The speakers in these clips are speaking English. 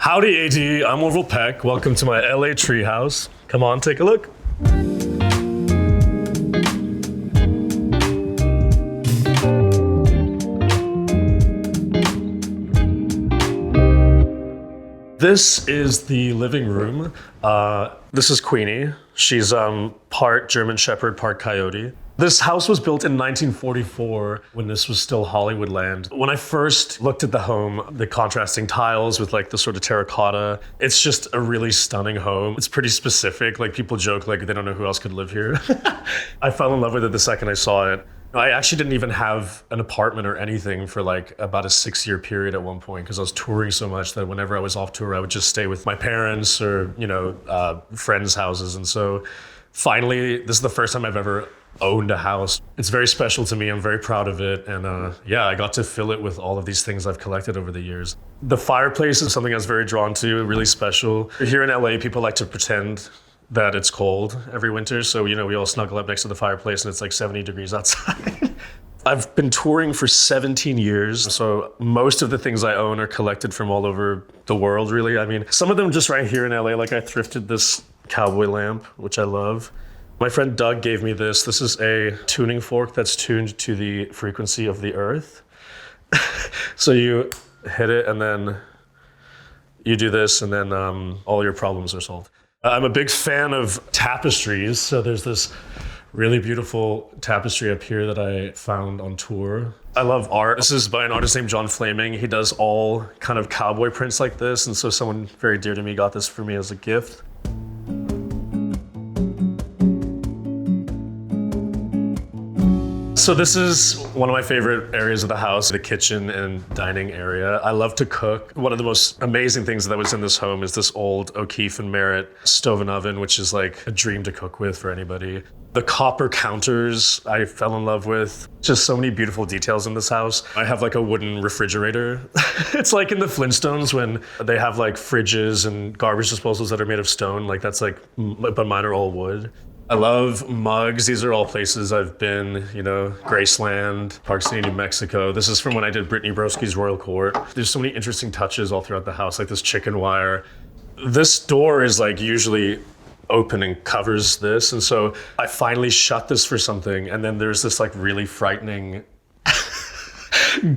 Howdy, AD. I'm Orville Peck. Welcome to my LA Treehouse. Come on, take a look. This is the living room. This is Queenie. She's part German Shepherd, part Coyote. This house was built in 1944 when this was still Hollywoodland. When I first looked at the home, the contrasting tiles with like the sort of terracotta, it's just a really stunning home. It's pretty specific. Like people joke like they don't know who else could live here. I fell in love with it the second I saw it. I actually didn't even have an apartment or anything for like about a 6-year period at one point because I was touring so much that whenever I was off tour, I would just stay with my parents or, friends' houses. And so finally, this is the first time I've ever owned a house. It's very special to me. I'm very proud of it. And I got to fill it with all of these things I've collected over the years. The fireplace is something I was very drawn to, really special. Here in LA, people like to pretend that it's cold every winter. So, we all snuggle up next to the fireplace and it's like 70 degrees outside. I've been touring for 17 years. So most of the things I own are collected from all over the world, really. I mean, some of them just right here in LA, like I thrifted this cowboy lamp, which I love. My friend Doug gave me this. This is a tuning fork that's tuned to the frequency of the earth. So you hit it and then you do this and then all your problems are solved. I'm a big fan of tapestries. So there's this really beautiful tapestry up here that I found on tour. I love art. This is by an artist named John Flaming. He does all kind of cowboy prints like this. And so someone very dear to me got this for me as a gift. So this is one of my favorite areas of the house, the kitchen and dining area. I love to cook. One of the most amazing things that was in this home is this old O'Keefe and Merritt stove and oven, which is like a dream to cook with for anybody. The copper counters I fell in love with. Just so many beautiful details in this house. I have like a wooden refrigerator. It's like in the Flintstones when they have like fridges and garbage disposals that are made of stone. Like that's like, but mine are all wood. I love mugs. These are all places I've been, Graceland, Park City, New Mexico. This is from when I did Brittany Broski's Royal Court. There's so many interesting touches all throughout the house, like this chicken wire. This door is like usually open and covers this. And so I finally shut this for something. And then there's this like really frightening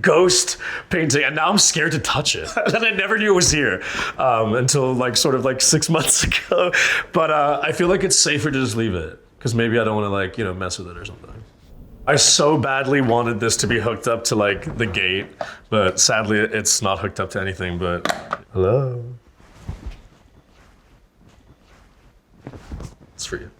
ghost painting, and now I'm scared to touch it. And I never knew it was here until like 6 months ago. But I feel like it's safer to just leave it because maybe I don't want to mess with it or something. I so badly wanted this to be hooked up to like the gate, but sadly it's not hooked up to anything. But hello, it's for you.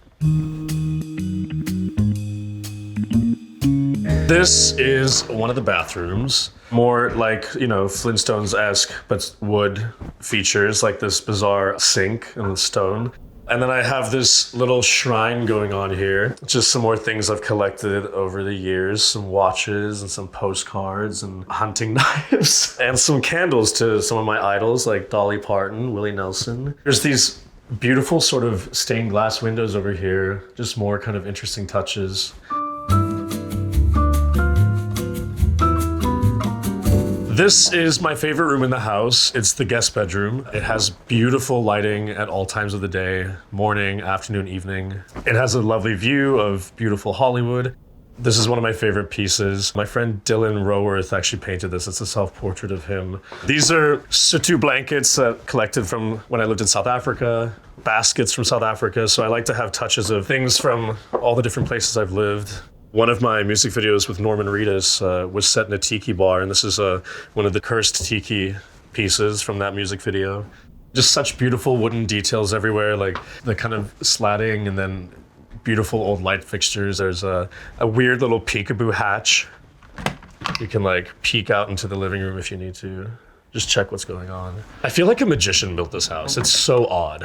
This is one of the bathrooms, more like, Flintstones-esque, but wood features, like this bizarre sink and stone. And then I have this little shrine going on here. Just some more things I've collected over the years, some watches and some postcards and hunting knives, and some candles to some of my idols like Dolly Parton, Willie Nelson. There's these beautiful sort of stained glass windows over here, just more kind of interesting touches. This is my favorite room in the house. It's the guest bedroom. It has beautiful lighting at all times of the day, morning, afternoon, evening. It has a lovely view of beautiful Hollywood. This is one of my favorite pieces. My friend Dylan Roworth actually painted this. It's a self-portrait of him. These are Sutu blankets that collected from when I lived in South Africa, baskets from South Africa. So I like to have touches of things from all the different places I've lived. One of my music videos with Norman Reedus was set in a tiki bar, and this is one of the cursed tiki pieces from that music video. Just such beautiful wooden details everywhere, like the kind of slatting and then beautiful old light fixtures. There's a weird little peekaboo hatch. You can like peek out into the living room if you need to. Just check what's going on. I feel like a magician built this house. It's so odd.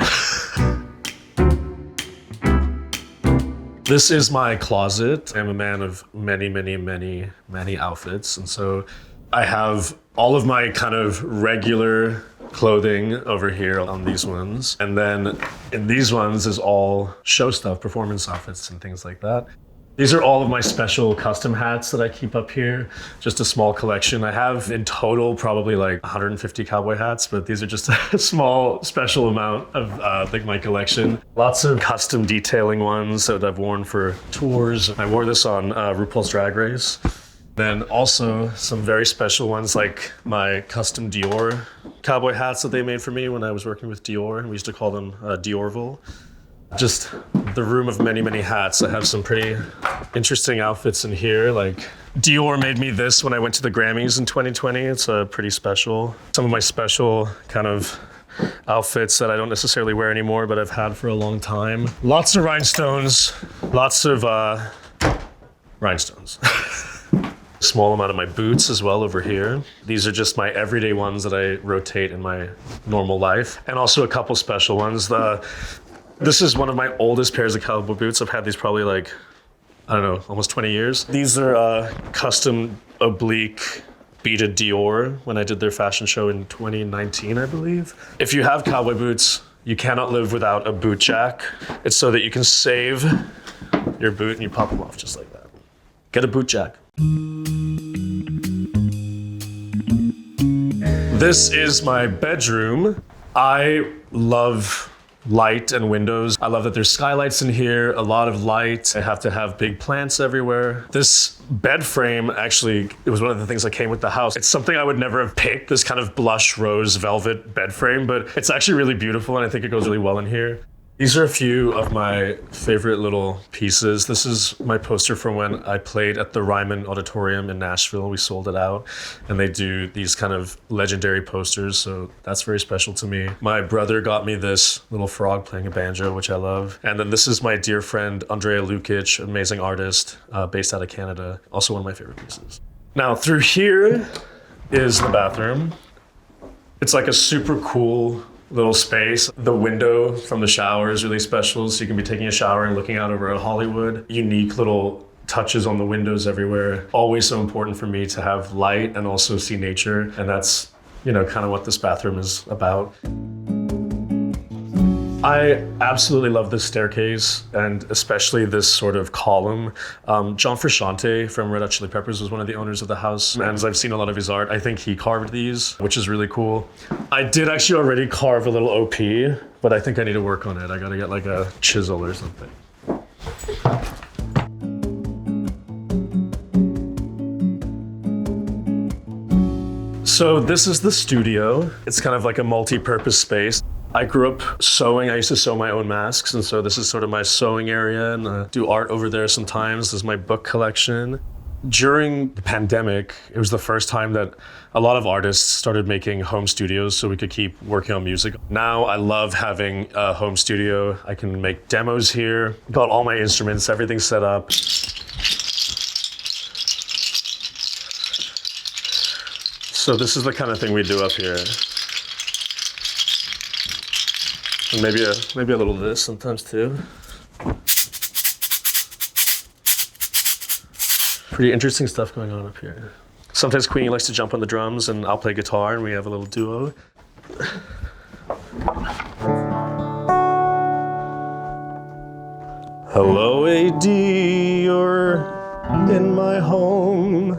This is my closet. I'm a man of many, many, many, many outfits. And so I have all of my kind of regular clothing over here on these ones. And then in these ones is all show stuff, performance outfits and things like that. These are all of my special custom hats that I keep up here. Just a small collection. I have in total probably like 150 cowboy hats, but these are just a small special amount of my collection. Lots of custom detailing ones that I've worn for tours. I wore this on RuPaul's Drag Race. Then also some very special ones like my custom Dior cowboy hats that they made for me when I was working with Dior. We used to call them Diorville. Just the room of many, many hats. I have some pretty interesting outfits in here. Like Dior made me this when I went to the Grammys in 2020. It's pretty special. Some of my special kind of outfits that I don't necessarily wear anymore, but I've had for a long time. Lots of rhinestones. Lots of rhinestones. Small amount of my boots as well over here. These are just my everyday ones that I rotate in my normal life. And also a couple special ones. This is one of my oldest pairs of cowboy boots. I've had these probably like, I don't know, almost 20 years. These are custom oblique beaded Dior when I did their fashion show in 2019, I believe. If you have cowboy boots, you cannot live without a boot jack. It's so that you can save your boot and you pop them off just like that. Get a boot jack. This is my bedroom. I love light and windows. I love that there's skylights in here, a lot of light. I have to have big plants everywhere. This bed frame, actually, it was one of the things that came with the house. It's something I would never have picked, this kind of blush rose velvet bed frame, but it's actually really beautiful and I think it goes really well in here. These are a few of my favorite little pieces. This is my poster from when I played at the Ryman Auditorium in Nashville. We sold it out and they do these kind of legendary posters. So that's very special to me. My brother got me this little frog playing a banjo, which I love. And then this is my dear friend, Andrea Lukic, amazing artist based out of Canada. Also one of my favorite pieces. Now through here is the bathroom. It's like a super cool little space. The window from the shower is really special, so you can be taking a shower and looking out over Hollywood. Unique little touches on the windows everywhere. Always so important for me to have light and also see nature, and that's, kind of what this bathroom is about. I absolutely love this staircase and especially this sort of column. John Frusciante from Red Hot Chili Peppers was one of the owners of the house. And as I've seen a lot of his art, I think he carved these, which is really cool. I did actually already carve a little OP, but I think I need to work on it. I gotta get like a chisel or something. So this is the studio. It's kind of like a multi-purpose space. I grew up sewing. I used to sew my own masks, and so this is sort of my sewing area, and I do art over there sometimes. This is my book collection. During the pandemic, it was the first time that a lot of artists started making home studios so we could keep working on music. Now I love having a home studio. I can make demos here. Got all my instruments, everything set up. So this is the kind of thing we do up here. And maybe a little of this sometimes too. Pretty interesting stuff going on up here. Sometimes Queenie likes to jump on the drums and I'll play guitar and we have a little duo. Hello AD, you're in my home.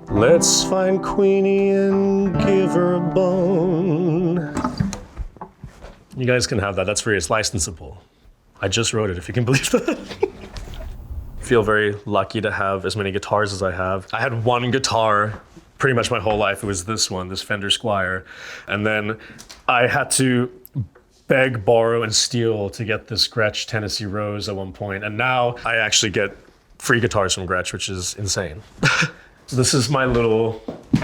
Let's find Queenie and give her a bone. You guys can have that. That's free. It's licensable. I just wrote it, if you can believe that. Feel very lucky to have as many guitars as I have. I had one guitar pretty much my whole life. It was this one, this Fender Squier. And then I had to beg, borrow, and steal to get this Gretsch Tennessee Rose at one point. And now I actually get free guitars from Gretsch, which is insane. So this is my little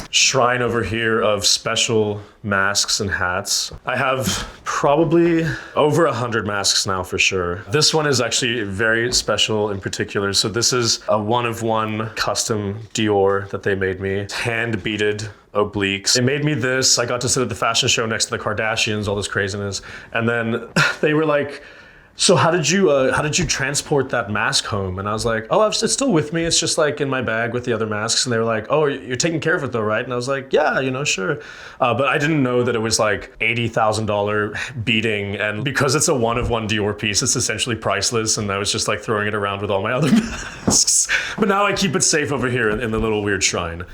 shrine over here of special masks and hats. I have probably over 100 masks now for sure. This one is actually very special in particular. So this is a one-of-one custom Dior that they made me. Hand-beaded obliques. They made me this. I got to sit at the fashion show next to the Kardashians, all this craziness. And then they were like, So how did you transport that mask home? And I was like, oh, it's still with me. It's just like in my bag with the other masks. And they were like, oh, you're taking care of it though, right? And I was like, yeah, sure. But I didn't know that it was like $80,000 beating. And because it's a one-of-one Dior piece, it's essentially priceless. And I was just like throwing it around with all my other masks. But now I keep it safe over here in the little weird shrine.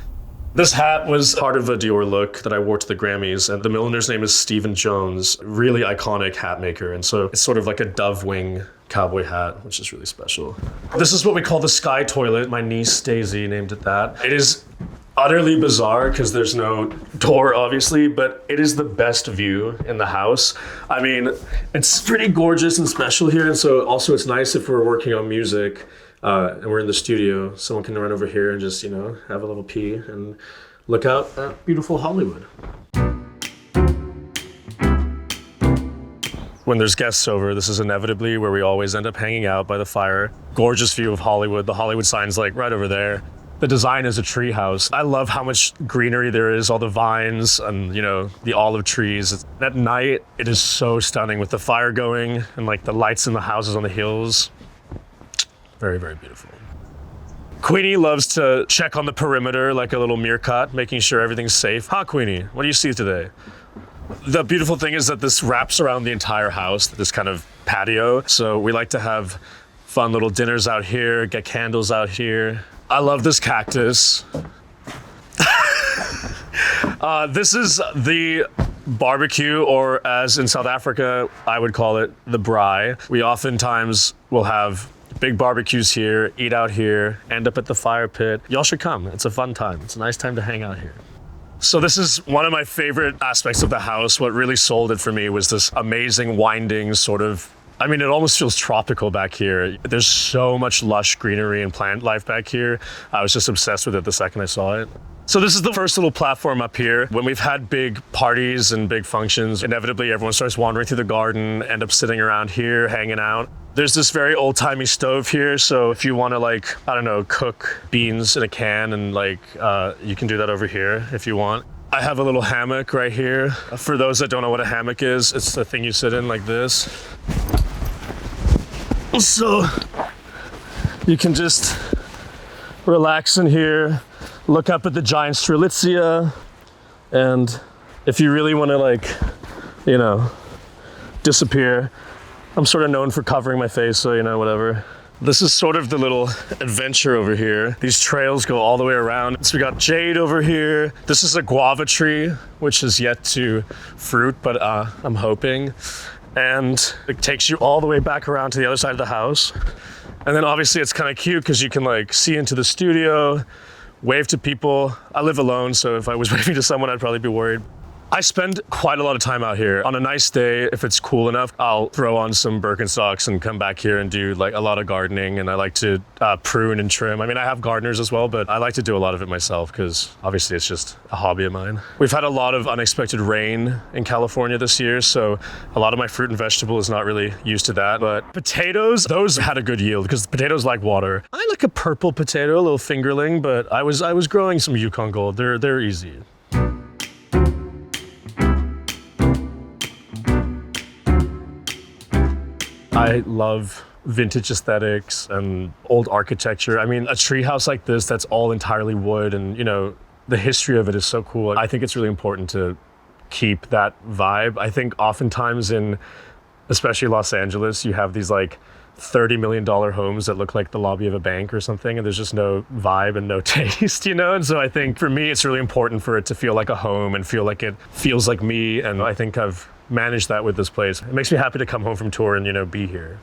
This hat was part of a Dior look that I wore to the Grammys, and the milliner's name is Stephen Jones, really iconic hat maker, and so it's sort of like a dove wing cowboy hat, which is really special. This is what we call the sky toilet. My niece Daisy named it that. It is utterly bizarre because there's no door, obviously, but it is the best view in the house. I mean, it's pretty gorgeous and special here, and so also it's nice if we're working on music and we're in the studio, someone can run over here and just, have a little pee and look out at beautiful Hollywood. When there's guests over, this is inevitably where we always end up hanging out by the fire. Gorgeous view of Hollywood. The Hollywood sign's like right over there. The design is a treehouse. I love how much greenery there is, all the vines and, the olive trees. At night, it is so stunning with the fire going and like the lights in the houses on the hills. Very, very beautiful. Queenie loves to check on the perimeter like a little meerkat, making sure everything's safe. Hi, Queenie. What do you see today? The beautiful thing is that this wraps around the entire house, this kind of patio. So we like to have fun little dinners out here, get candles out here. I love this cactus. This is the barbecue, or as in South Africa, I would call it the braai. We oftentimes will have big barbecues here, eat out here, end up at the fire pit. Y'all should come. It's a fun time. It's a nice time to hang out here. So this is one of my favorite aspects of the house. What really sold it for me was this amazing winding sort of, it almost feels tropical back here. There's so much lush greenery and plant life back here. I was just obsessed with it the second I saw it. So this is the first little platform up here. When we've had big parties and big functions, inevitably everyone starts wandering through the garden, end up sitting around here, hanging out. There's this very old-timey stove here, so if you want to cook beans in a can and you can do that over here if you want. I have a little hammock right here. For those that don't know what a hammock is, it's the thing you sit in like this. So you can just relax in here, look up at the giant strelitzia, and if you really want to disappear, I'm sort of known for covering my face, so whatever. This is sort of the little adventure over here. These trails go all the way around. So we got jade over here. This is a guava tree, which is yet to fruit, but I'm hoping. And it takes you all the way back around to the other side of the house. And then obviously it's kind of cute because you can see into the studio, wave to people. I live alone, so if I was waving to someone, I'd probably be worried. I spend quite a lot of time out here. On a nice day, if it's cool enough, I'll throw on some Birkenstocks and come back here and do a lot of gardening, and I like to prune and trim. I have gardeners as well, but I like to do a lot of it myself because obviously it's just a hobby of mine. We've had a lot of unexpected rain in California this year, so a lot of my fruit and vegetable is not really used to that. But potatoes, those had a good yield because potatoes like water. I like a purple potato, a little fingerling, but I was growing some Yukon Gold. They're easy. I love vintage aesthetics and old architecture. A treehouse like this that's all entirely wood and, the history of it is so cool. I think it's really important to keep that vibe. I think oftentimes in, especially Los Angeles, you have these $30 million homes that look like the lobby of a bank or something, and there's just no vibe and no taste, And so I think for me, it's really important for it to feel like a home and feel like it feels like me. And I think I've manage that with this place. It makes me happy to come home from tour and, be here.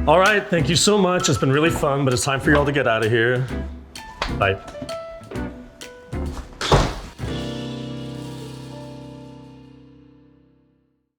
All right, thank you so much. It's been really fun, but it's time for y'all to get out of here. Bye.